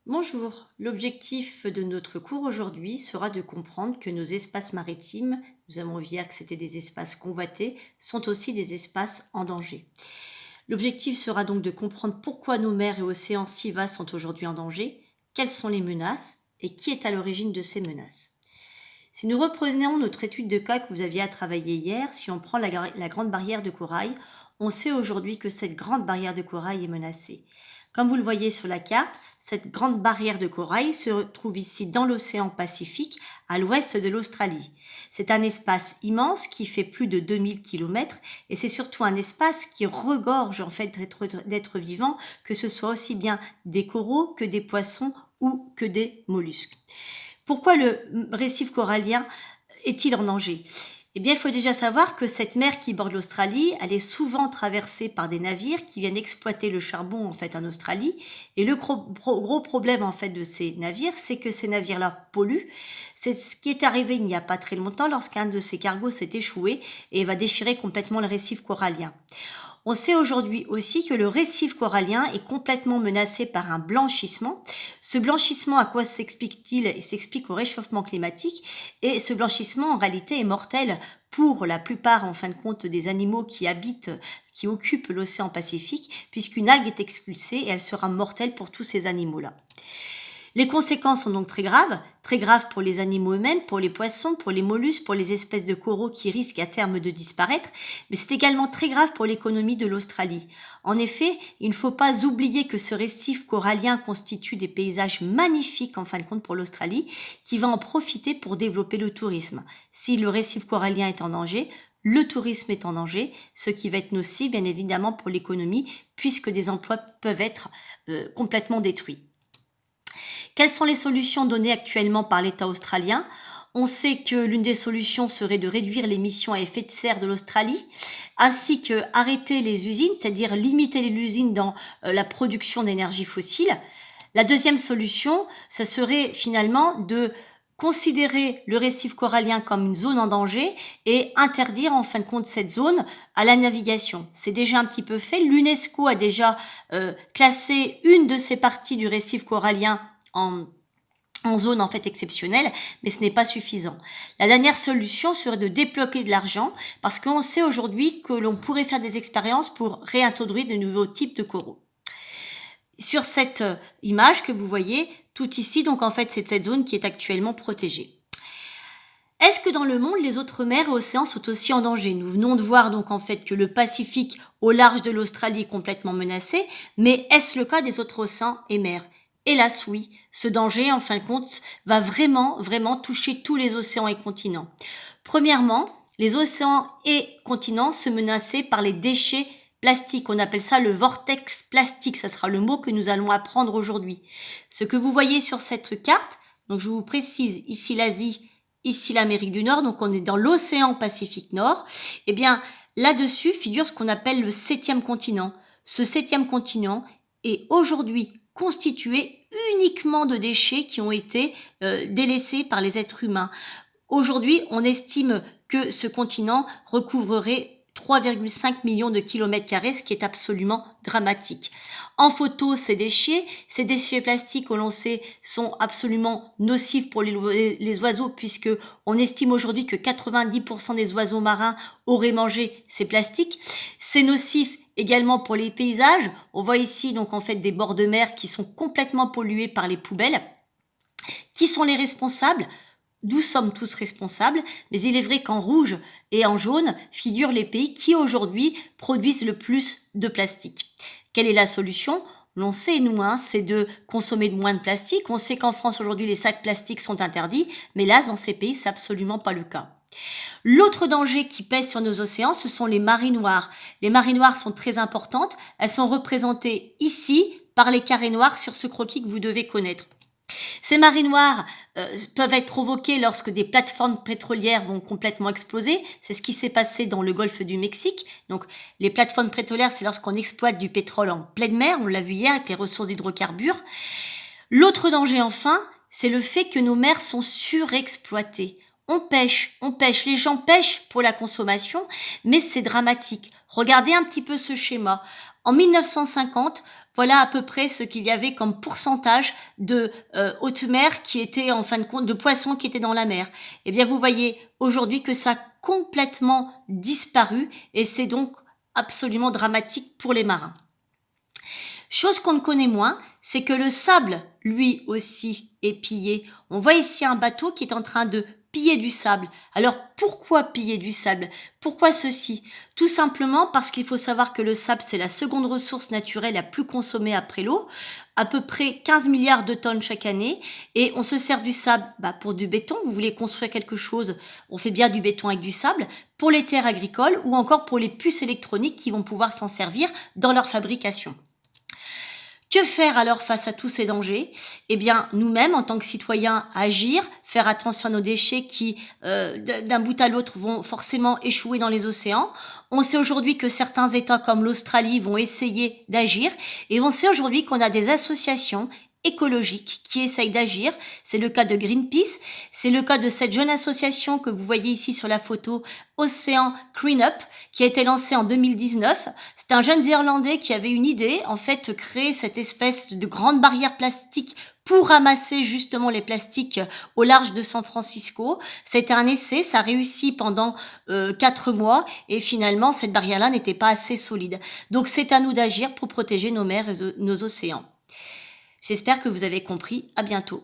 Bonjour, l'objectif de notre cours aujourd'hui sera de comprendre que nos espaces maritimes, nous avons vu hier que c'était des espaces convoités, sont aussi des espaces en danger. L'objectif sera donc de comprendre pourquoi nos mers et océans si vastes sont aujourd'hui en danger, quelles sont les menaces et qui est à l'origine de ces menaces. Si nous reprenons notre étude de cas que vous aviez à travailler hier, si on prend la grande barrière de corail, on sait aujourd'hui que cette grande barrière de corail est menacée. Comme vous le voyez sur la carte, cette grande barrière de corail se trouve ici dans l'océan Pacifique, à l'ouest de l'Australie. C'est un espace immense qui fait plus de 2000 km et c'est surtout un espace qui regorge en fait d'êtres vivants, que ce soit aussi bien des coraux que des poissons ou que des mollusques. Pourquoi le récif corallien est-il en danger? Eh bien, il faut déjà savoir que cette mer qui borde l'Australie, elle est souvent traversée par des navires qui viennent exploiter le charbon en fait en Australie. Et le gros problème en fait de ces navires, c'est que ces navires-là polluent. C'est ce qui est arrivé il n'y a pas très longtemps lorsqu'un de ces cargos s'est échoué et va déchirer complètement le récif corallien. On sait aujourd'hui aussi que le récif corallien est complètement menacé par un blanchissement. Ce blanchissement, à quoi s'explique-t-il? Il s'explique au réchauffement climatique et ce blanchissement, en réalité, est mortel pour la plupart, en fin de compte, des animaux qui occupent l'océan Pacifique, puisqu'une algue est expulsée et elle sera mortelle pour tous ces animaux-là. Les conséquences sont donc très graves pour les animaux eux-mêmes, pour les poissons, pour les mollusques, pour les espèces de coraux qui risquent à terme de disparaître, mais c'est également très grave pour l'économie de l'Australie. En effet, il ne faut pas oublier que ce récif corallien constitue des paysages magnifiques en fin de compte pour l'Australie, qui va en profiter pour développer le tourisme. Si le récif corallien est en danger, le tourisme est en danger, ce qui va être nocif bien évidemment pour l'économie, puisque des emplois peuvent être complètement détruits. Quelles sont les solutions données actuellement par l'État australien? On sait que l'une des solutions serait de réduire l'émission à effet de serre de l'Australie, ainsi que arrêter les usines, c'est-à-dire limiter les usines dans la production d'énergie fossile. La deuxième solution, ce serait finalement de considérer le récif corallien comme une zone en danger et interdire en fin de compte cette zone à la navigation. C'est déjà un petit peu fait. L'UNESCO a déjà classé une de ces parties du récif corallien en, en zone en fait exceptionnelle, mais ce n'est pas suffisant. La dernière solution serait de débloquer de l'argent, parce qu'on sait aujourd'hui que l'on pourrait faire des expériences pour réintroduire de nouveaux types de coraux. Sur cette image que vous voyez, tout ici, donc en fait, c'est cette zone qui est actuellement protégée. Est-ce que dans le monde, les autres mers et océans sont aussi en danger? Nous venons de voir donc en fait que le Pacifique au large de l'Australie est complètement menacé, mais est-ce le cas des autres océans et mers? Hélas oui, ce danger en fin de compte va vraiment toucher tous les océans et continents. Premièrement, les océans et continents sont menacés par les déchets plastiques. On appelle ça le vortex plastique, ça sera le mot que nous allons apprendre aujourd'hui. Ce que vous voyez sur cette carte, donc je vous précise ici l'Asie, ici l'Amérique du Nord, donc on est dans l'océan Pacifique Nord, eh bien là-dessus figure ce qu'on appelle le 7e continent. Ce 7e continent est aujourd'hui constitué uniquement de déchets qui ont été délaissés par les êtres humains. Aujourd'hui, on estime que ce continent recouvrerait 3,5 millions de kilomètres carrés, ce qui est absolument dramatique. En photo, ces déchets plastiques, on sait, sont absolument nocifs pour les oiseaux, puisque on estime aujourd'hui que 90% des oiseaux marins auraient mangé ces plastiques. C'est nocif également pour les paysages. On voit ici donc en fait des bords de mer qui sont complètement pollués par les poubelles. Qui sont les responsables? Nous sommes tous responsables, mais il est vrai qu'en rouge et en jaune figurent les pays qui aujourd'hui produisent le plus de plastique. Quelle est la solution? L'on sait, nous, c'est de consommer moins de plastique. On sait qu'en France, aujourd'hui, les sacs plastiques sont interdits, mais là, dans ces pays, c'est absolument pas le cas. L'autre danger qui pèse sur nos océans, ce sont les marées noires. Les marées noires sont très importantes. Elles sont représentées ici par les carrés noirs sur ce croquis que vous devez connaître. Ces marées noires peuvent être provoquées lorsque des plateformes pétrolières vont complètement exploser. C'est ce qui s'est passé dans le golfe du Mexique. Donc, les plateformes pétrolières, c'est lorsqu'on exploite du pétrole en pleine mer. On l'a vu hier avec les ressources d'hydrocarbures. L'autre danger, enfin, c'est le fait que nos mers sont surexploitées. On pêche, les gens pêchent pour la consommation, mais c'est dramatique. Regardez un petit peu ce schéma. En 1950, Voilà à peu près ce qu'il y avait comme pourcentage de haute mer qui était en fin de compte de poissons qui étaient dans la mer. Eh bien, vous voyez aujourd'hui que ça a complètement disparu et c'est donc absolument dramatique pour les marins. Chose qu'on ne connaît moins, c'est que le sable, lui aussi, est pillé. On voit ici un bateau qui est en train de piller du sable. Alors pourquoi piller du sable? Pourquoi ceci? Tout simplement parce qu'il faut savoir que le sable, c'est la seconde ressource naturelle la plus consommée après l'eau, à peu près 15 milliards de tonnes chaque année, et on se sert du sable pour du béton. Vous voulez construire quelque chose, on fait bien du béton avec du sable, pour les terres agricoles ou encore pour les puces électroniques qui vont pouvoir s'en servir dans leur fabrication. Que faire alors face à tous ces dangers? Eh bien, nous-mêmes, en tant que citoyens, agir, faire attention à nos déchets qui, d'un bout à l'autre, vont forcément échouer dans les océans. On sait aujourd'hui que certains États comme l'Australie vont essayer d'agir et on sait aujourd'hui qu'on a des associations écologiques qui essayent d'agir. C'est le cas de Greenpeace, c'est le cas de cette jeune association que vous voyez ici sur la photo, Océan Cleanup, qui a été lancée en 2019. C'est un jeune Irlandais qui avait une idée, en fait, créer cette espèce de grande barrière plastique pour ramasser justement les plastiques au large de San Francisco. C'était un essai, ça a réussi pendant 4 mois et finalement cette barrière-là n'était pas assez solide. Donc c'est à nous d'agir pour protéger nos mers et nos océans. J'espère que vous avez compris. À bientôt.